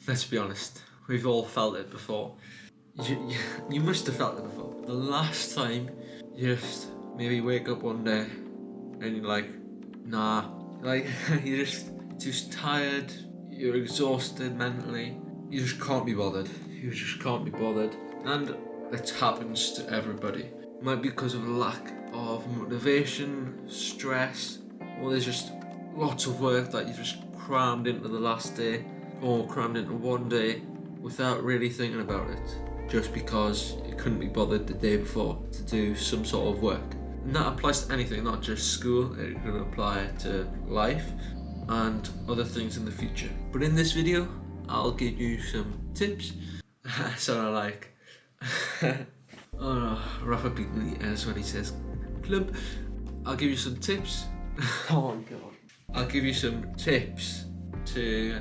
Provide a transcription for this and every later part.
let's be honest, we've all felt it before. You must have felt it before. The last time you just maybe wake up one day and you're like, nah, like you're just tired, you're exhausted mentally, you just can't be bothered. You just can't be bothered. And it happens to everybody. It might be because of lack of motivation, stress, or there's just lots of work that you just crammed into the last day or crammed into one day without really thinking about it, just because you couldn't be bothered the day before to do some sort of work. And that applies to anything, not just school. It can apply to life and other things in the future. But in this video, I'll give you some tips. So I like oh no, Rafa beat me as when he says club. I'll give you some tips. Oh my god. I'll give you some tips to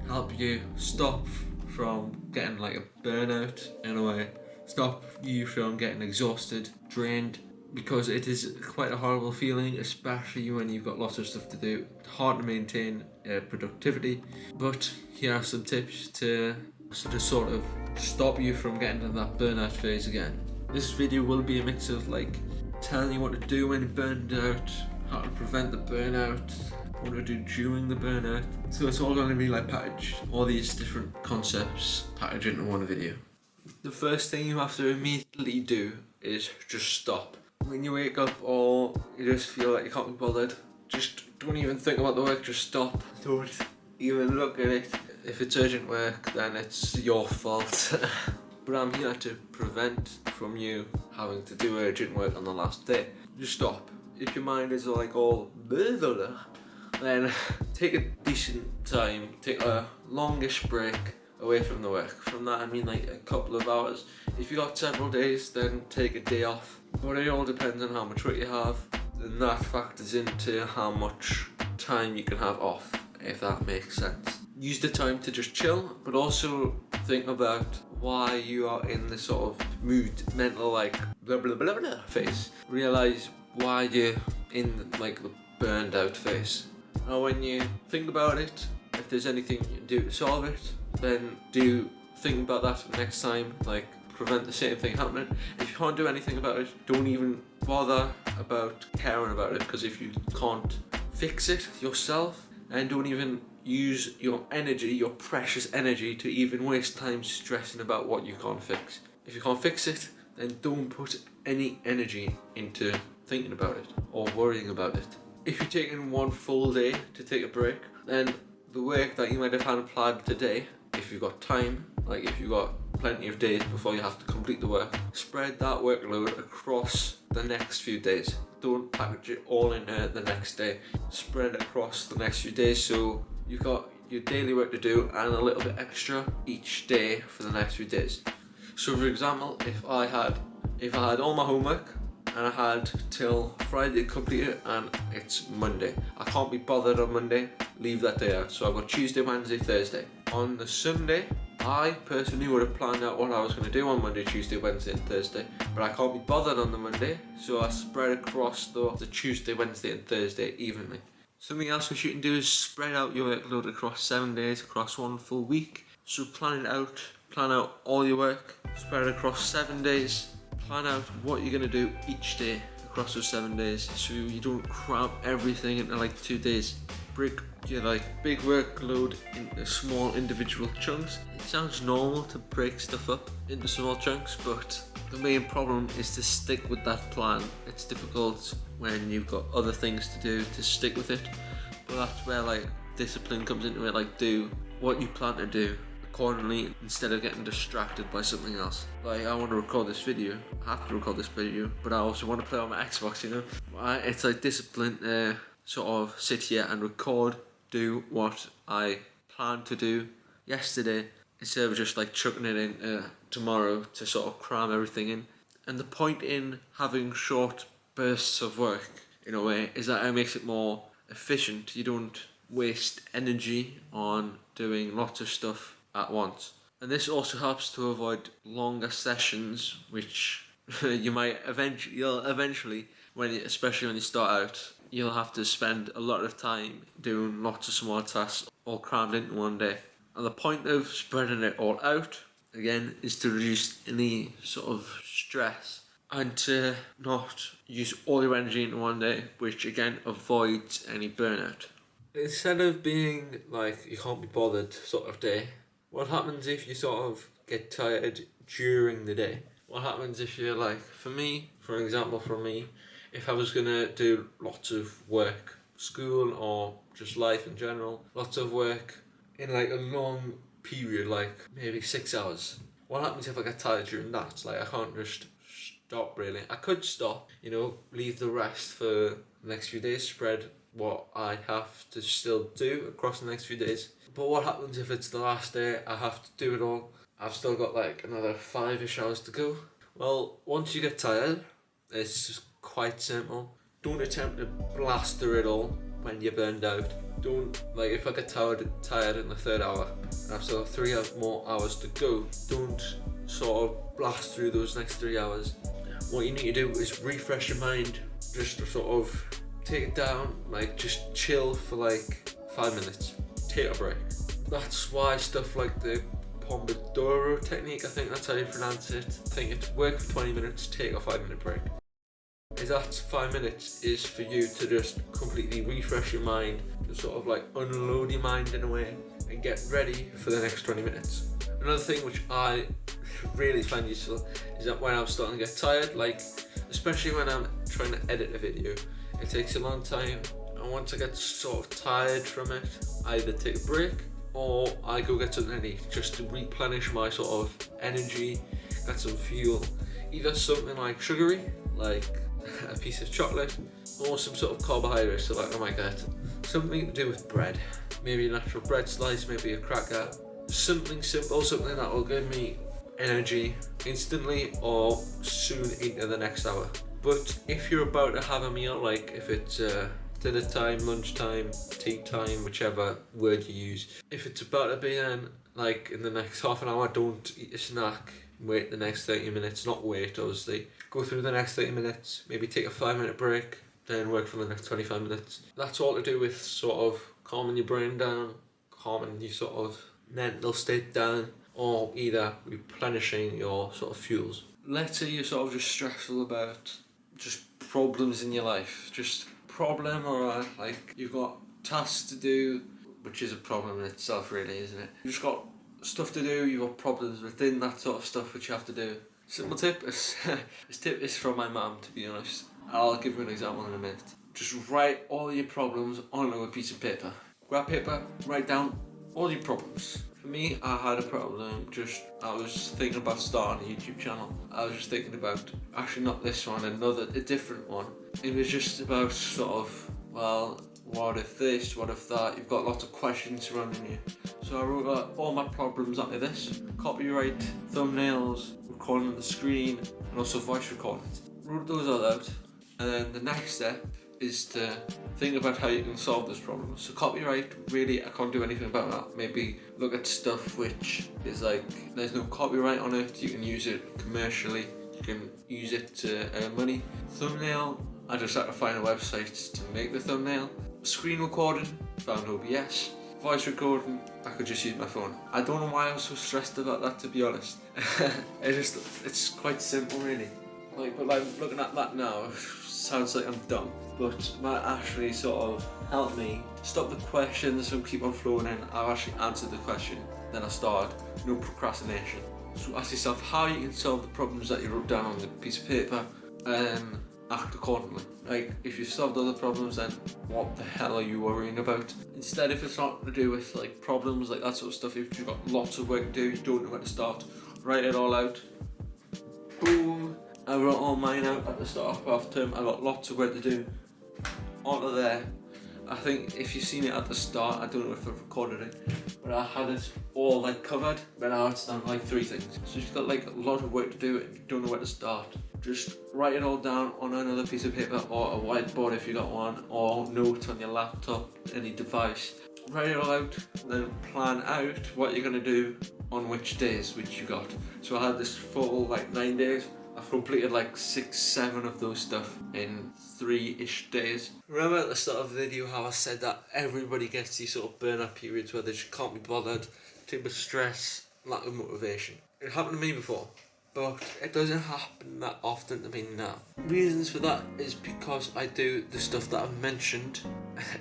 help you stop from getting like a burnout in a way. Stop you from getting exhausted, drained, because it is quite a horrible feeling, especially when you've got lots of stuff to do. It's hard to maintain productivity, but here are some tips to sort of stop you from getting to that burnout phase again. This video will be a mix of like telling you what to do when you're burned out, how to prevent the burnout, what to do during the burnout. So it's all going to be like packaged, all these different concepts packaged into one video. The first thing you have to immediately do is just stop. When you wake up or you just feel like you can't be bothered, just don't even think about the work, just stop. Don't even look at it. If it's urgent work, then it's your fault. But I'm here to prevent from you having to do urgent work on the last day. Just stop. If your mind is like all blah, blah, blah, then take a decent time, take a longish break away from the work. From that I mean like a couple of hours. If you got several days, then take a day off. But it all depends on how much work you have, and that factors into how much time you can have off, if that makes sense. Use the time to just chill, but also think about why you are in this sort of mood, mental like blah blah blah blah phase. Realize why you're in like the burned out phase. Now when you think about it, if there's anything you can do to solve it, then do think about that for next time, like prevent the same thing happening. If you can't do anything about it, don't even bother about caring about it, because if you can't fix it yourself, then don't even use your energy, your precious energy, to even waste time stressing about what you can't fix. If you can't fix it, then don't put any energy into thinking about it or worrying about it. If you're taking one full day to take a break, then the work that you might have had planned today, if you've got time, like if you've got plenty of days before you have to complete the work, spread that workload across the next few days. Don't package it all in the next day. Spread it across the next few days, so you've got your daily work to do and a little bit extra each day for the next few days. So for example, if I had all my homework and I had till Friday to complete it and it's Monday, I can't be bothered on Monday, leave that day out. So I've got Tuesday, Wednesday, Thursday. On the Sunday, I personally would have planned out what I was going to do on Monday, Tuesday, Wednesday and Thursday, but I can't be bothered on the Monday, so I spread across the Tuesday, Wednesday and Thursday evenly. Something else which you can do is spread out your workload across 7 days, across one full week. So plan it out, plan out all your work, spread it across 7 days, plan out what you're going to do each day across those 7 days, so you don't cram everything into like 2 days. Break your like big workload into small individual chunks. It sounds normal to break stuff up into small chunks, but the main problem is to stick with that plan. It's difficult when you've got other things to do to stick with it, but that's where like discipline comes into it. Like do what you plan to do accordingly instead of getting distracted by something else. Like I want to record this video, I have to record this video, but I also want to play on my Xbox, you know. It's like discipline sort of sit here and record, do what I planned to do yesterday, instead of just like chucking it in tomorrow to sort of cram everything in. And the point in having short bursts of work, in a way, is that it makes it more efficient. You don't waste energy on doing lots of stuff at once. And this also helps to avoid longer sessions, which you'll eventually, especially when you start out, you'll have to spend a lot of time doing lots of small tasks all crammed into one day. And the point of spreading it all out, again, is to reduce any sort of stress and to not use all your energy in one day, which again avoids any burnout. Instead of being like you can't be bothered sort of day, what happens if you sort of get tired during the day? What happens if you're like, for me, if I was gonna do lots of work, school or just life in general, lots of work in like a long period, like maybe 6 hours. What happens if I get tired during that? Like I can't just stop really. I could stop, leave the rest for the next few days, spread what I have to still do across the next few days. But what happens if it's the last day, I have to do it all? I've still got like another 5-ish hours to go. Well, once you get tired, it's just quite simple. Don't attempt to blast through it all when you're burned out. Don't, like if I get tired in the third hour and I've still got 3 more hours to go, don't sort of blast through those next 3 hours. What you need to do is refresh your mind, just to sort of take it down, like just chill for like 5 minutes, take a break. That's why stuff like the Pomodoro technique, I think that's how you pronounce it. I think it's work for 20 minutes, take a 5-minute break. Is that 5 minutes is for you to just completely refresh your mind, to sort of like unload your mind in a way and get ready for the next 20 minutes. Another thing which I really find useful is that when I'm starting to get tired, like especially when I'm trying to edit a video, it takes a long time, and once I get sort of tired from it, I either take a break or I go get something to eat just to replenish my sort of energy, get some fuel. Either something like sugary, like a piece of chocolate, or some sort of carbohydrate, so like I might get something to do with bread. Maybe a natural bread slice, maybe a cracker. Something simple, something that will give me energy instantly or soon into the next hour. But if you're about to have a meal, like if it's dinner time, lunchtime, tea time, whichever word you use, if it's about to be then, like in the next half an hour, don't eat a snack, wait the next 30 minutes, not wait obviously, go through the next 30 minutes, maybe take a 5-minute break, then work for the next 25 minutes. That's all to do with sort of calming your brain down, calming your sort of mental state down, or either replenishing your sort of fuels. Let's say you're sort of just stressful about just problems in your life, just problem, or like you've got tasks to do, which is a problem in itself really, isn't it? You've just got stuff to do, you've got problems within that sort of stuff which you have to do. Simple tip, this tip is from my mum, to be honest. I'll give you an example in a minute. Just write all your problems onto a piece of paper. Grab paper, write down all your problems. For me, I had a problem, I was thinking about starting a YouTube channel. I was just thinking about, actually not this one, a different one. It was just about sort of, well, what if this, what if that? You've got lots of questions surrounding you. So I wrote all my problems onto this. Copyright, thumbnails, recording the screen, and also voice recording. Wrote those all out. And then the next step is to think about how you can solve this problem. So copyright, really, I can't do anything about that. Maybe look at stuff which is like, there's no copyright on it, you can use it commercially, you can use it to earn money. Thumbnail, I just had to find a website to make the thumbnail. Screen recording, found OBS. Voice recording, I could just use my phone. I don't know why I was so stressed about that, to be honest. It's quite simple really. But looking at that now, sounds like I'm dumb. But that actually sort of helped me stop the questions from keep on flowing in. I've actually answered the question, then I started. No procrastination. So ask yourself how you can solve the problems that you wrote down on the piece of paper, and act accordingly. Like, if you've solved other problems, then what the hell are you worrying about? Instead, if it's not to do with like problems, like that sort of stuff, if you've got lots of work to do, you don't know where to start, write it all out. Boom. I wrote all mine out at the start of half term. I got lots of work to do. Onto there. I think if you've seen it at the start, I don't know if I've recorded it, but I had it all like covered, but now it's down to like 3 things. So you've got like a lot of work to do and you don't know where to start. Just write it all down on another piece of paper or a whiteboard if you got one, or notes on your laptop, any device. Write it all out, then plan out what you're gonna do on which days, which you got. So I had this full like 9 days. I've completed like 6-7 of those stuff in 3-ish days. Remember at the start of the video how I said that everybody gets these sort of burnout periods where they just can't be bothered too much stress, lack of motivation. It happened to me before, but it doesn't happen that often to me now. Reasons for that is because I do the stuff that I've mentioned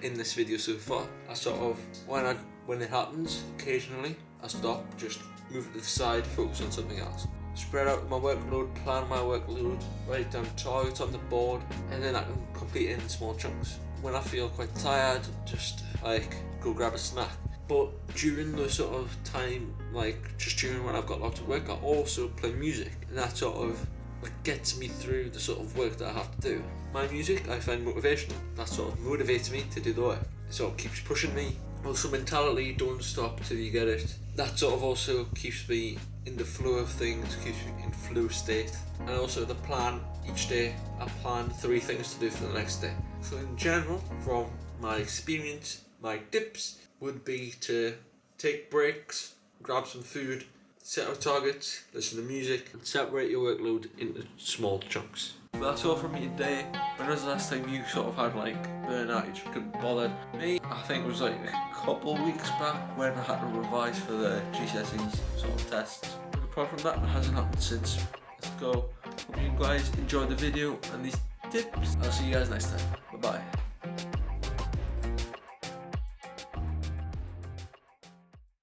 in this video so far. I sort of, when it happens, occasionally, I stop, just move it to the side, focus on something else. Spread out my workload, plan my workload, write down targets on the board, and then I can complete it in small chunks. When I feel quite tired, just like go grab a snack. But during the sort of time, like just during when I've got lots of work, I also play music, and that sort of like gets me through the sort of work that I have to do. My music I find motivational. That sort of motivates me to do the work. It sort of keeps pushing me. Also mentality, don't stop till you get it. That sort of also keeps me in the flow of things, keeps me in flow state. And also the plan, each day I plan 3 things to do for the next day. So in general, from my experience, my tips would be to take breaks, grab some food, set out targets, listen to music, and separate your workload into small chunks. But that's all from me today. When was the last time you sort of had like burnout, you just couldn't bother? Me, I think it was like a couple weeks back when I had to revise for the GCSEs sort of tests. But apart from that, it hasn't happened since. Let's go. Hope you guys enjoyed the video and these tips. I'll see you guys next time. Bye bye.